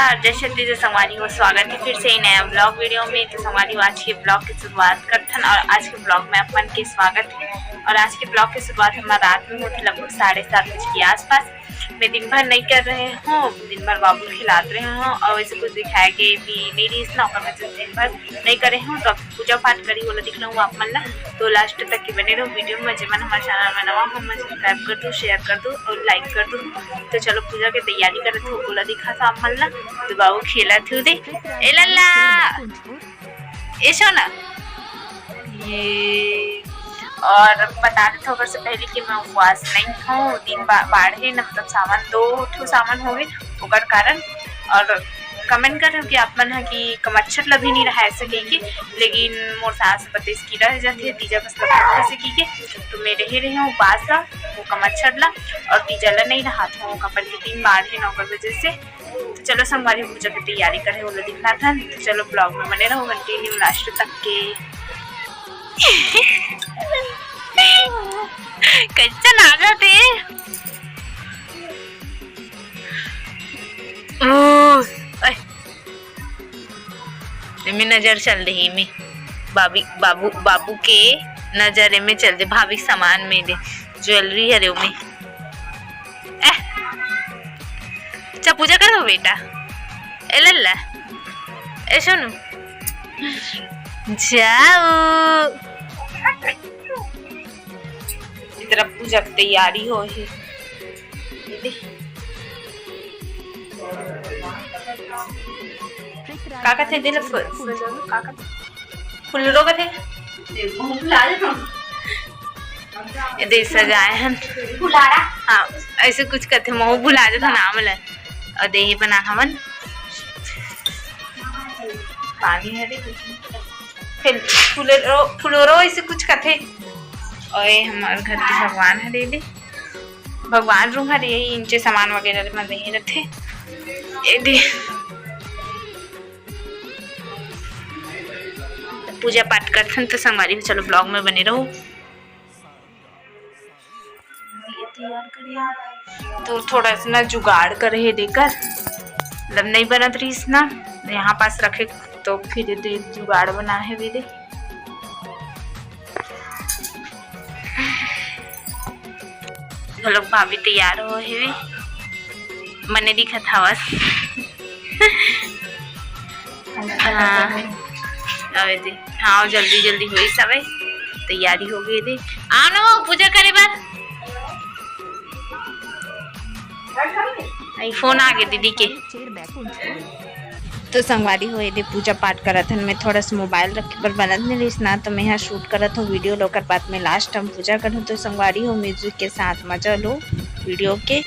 नमस्कार, जय श्री कृष्ण संगवारी हो। स्वागत है फिर से ही नया ब्लॉग वीडियो में। तो संगवारी आज के ब्लॉग की शुरुआत करथन और आज के ब्लॉग में अपन के स्वागत है। और आज के ब्लॉग की शुरुआत हमारा रात में होती लगभग 7:30 बजे के आसपास। मैं दिन भर नहीं कर रहे हूँ, दिन भर बाबू खिलाते रहे हूँ और वैसे कुछ दिखाया कि भी नहीं रही ना मैं दिन भर नहीं करे हूँ। तो पूजा पाठ करी बोला दिख रहा हूँ आप मन ला। तो लास्ट तक के बने रहो वीडियो में। जब हमारे चैनल में नवा हो मैं सब्सक्राइब कर दूँ, शेयर कर दूँ और लाइक कर दूँ। तो चलो पूजा की तैयारी करे थे बोला दिखा था आप मन ला। तो बाबू खेला थे दे ए लल्ला ऐसा ना ये। और बता रहे थे अगर से पहले कि मैं उपवास नहीं हूँ, दिन बाढ़े न मतलब सामान 2 सामान हो गए ओकर कारण। और कमेंट कर रहे हो कि आप मन है कि कमच्छर ला भी नहीं रहा ऐसे कही के, लेकिन मोर सास बतेस की रह जाती है तीजा बस ऐसे की के। तो मैं रहे हूँ उपवास ला वो कमच्छर ला और तीजा ला नहीं रहा था कपल के दिन बाढ़े न ओकर वजह से। तो चलो संगवारी पूजा की तैयारी करे वो दिखना था। तो चलो ब्लॉग में बने रहो कंटिन्यू लास्ट तक के। कच्चा नागा थे में नजर चल रही में बाबू के नजर में चल दे भाभी सामान में दे ज्वेलरी है रे में। अच्छा पूजा करो बेटा ए लल्ला ए सुनो जाओ। इधर पूजा की तैयारी हो ही काका थे दिल काका फुलरो का थे दे सजाए हैं बुलारा। हाँ ऐसे कुछ कहते महू बुला दे था नाम ले और दे ही बना हमन पानी है रे फिर फुलोरो ऐसे कुछ कहते। और हमारे घर के भगवान है दे भगवान रूम है यही इनचे सामान वगैरह में नहीं रहते ये दे। पूजा पाठ करते तो संगवारी में चलो ब्लॉग में बने रहो। तो थोड़ा सा ना जुगाड़ करे है देकर मतलब नहीं बनत रही ना यहाँ पास रखे तो फिर दे जुगाड़ बना है भी दे। लोग भाभी तैयार हो है मने दिखा था बस। हाँ जल्दी जल्दी हुई सब तैयारी हो गई थी आनो पूजा करे बार। फोन आ गए दीदी के। तो संगवारी हुए थे पूजा पाठ करत हन। मैं थोड़ा सा मोबाइल रखे पर बनत नहीं रही ना तो मैं यहाँ शूट करत हूँ वीडियो लोकर बाद में लास्ट हम पूजा करूँ। तो संगवारी हो म्यूजिक के साथ मजा लो वीडियो के।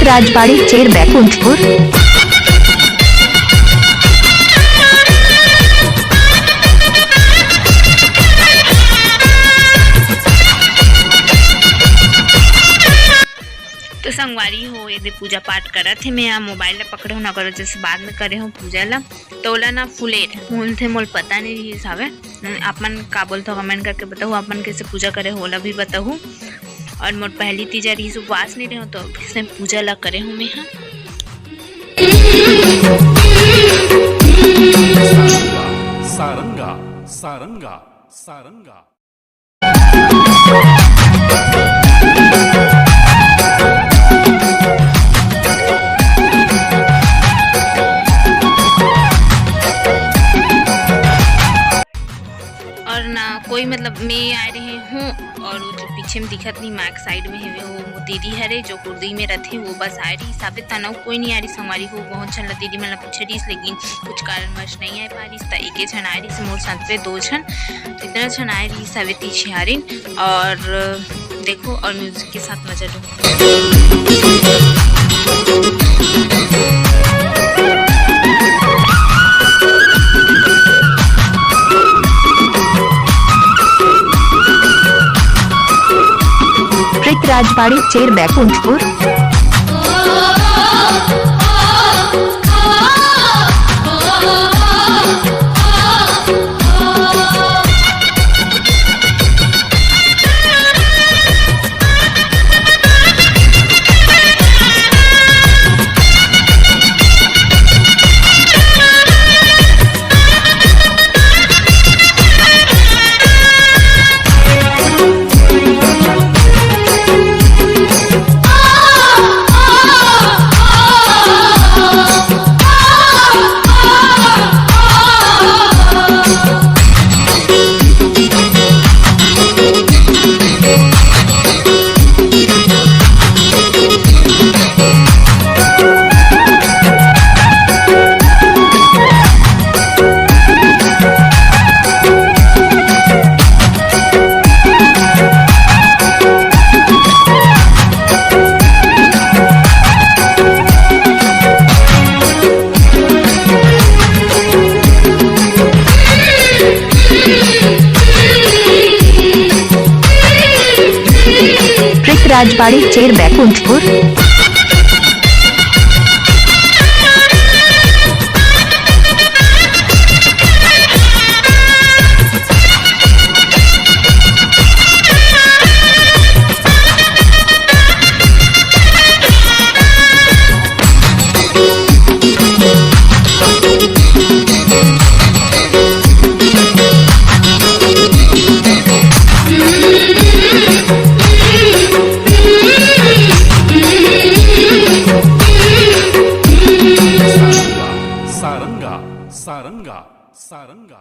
राजबाड़ी चेर बैकुंठपुर। तो संगवारी हो यदि पूजा पाठ करा थे मैं यहाँ मोबाइल ला पकड़ो ना करो जैसे बाद में करे हूँ पूजा ला। तो ओला ना फूल थे मोल पता नहीं रही सावे आप मन का बोलते हो कमेंट करके बताओ आप मन कैसे पूजा करे होला भी बताओ। और मोर पहली तीजा रही उपवास नहीं रहे हो तो किसने पूजा ला करे हूँ मैं यहाँ। सारंगा सारंगा सारंगा कोई मतलब मैं आ रही हूँ और वो जो पीछे में दिखत नहीं मैक साइड में है वो दीदी हरे जो कुर्दी में रहती वो बस आ रही साबित तनाव कोई नहीं आ रही हमारी हो बहुत छन दीदी मतलब पूछे रही लेकिन कुछ कारणवश नहीं आ पा रही तो एक छन आ रही मोर साथ पे 2 छन तो इतना छन आ रही साबित पीछे आ रही और देखो और म्यूजिक के साथ मजा लो। राजबाड़ी चेर बैकुंठपुर। राजबाड़ी चेर बैकुंठपुर। सारंगा सारंगा।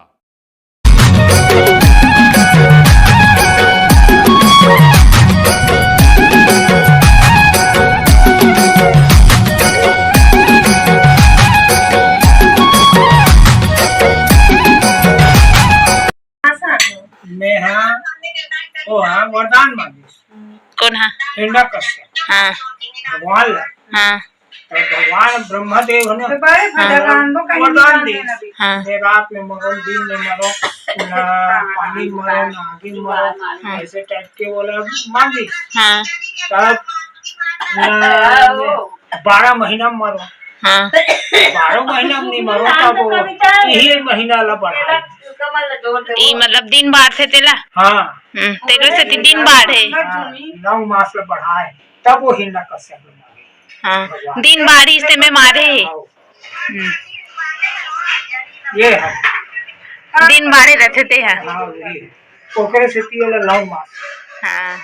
मैं हाँ वो हाँ वरदान मांगी। कौन हाँ? हिरण्यकश्यप। हाँ भगवान ला। हाँ भगवान ब्रह्मदेव ने वरदान दी। हाँ रात में मरो दिन में मरो ना पानी मरो ना आगे मरो ऐसे टाइप के बोला मांगी। हाँ तब 12 महीना में मरो। हाँ 12 महीना में नहीं मरो तब यही महीना ला बढ़ा मतलब दिन बाद से तेला। हाँ तेरे से 3 बार है 9 मास ला बढ़ाए तब वो हिरण्यकश्यप हाँ दिन बारिश से में मारे ये है दिन बारे रहते थे। हाँ ओकरे से 9 मास। हाँ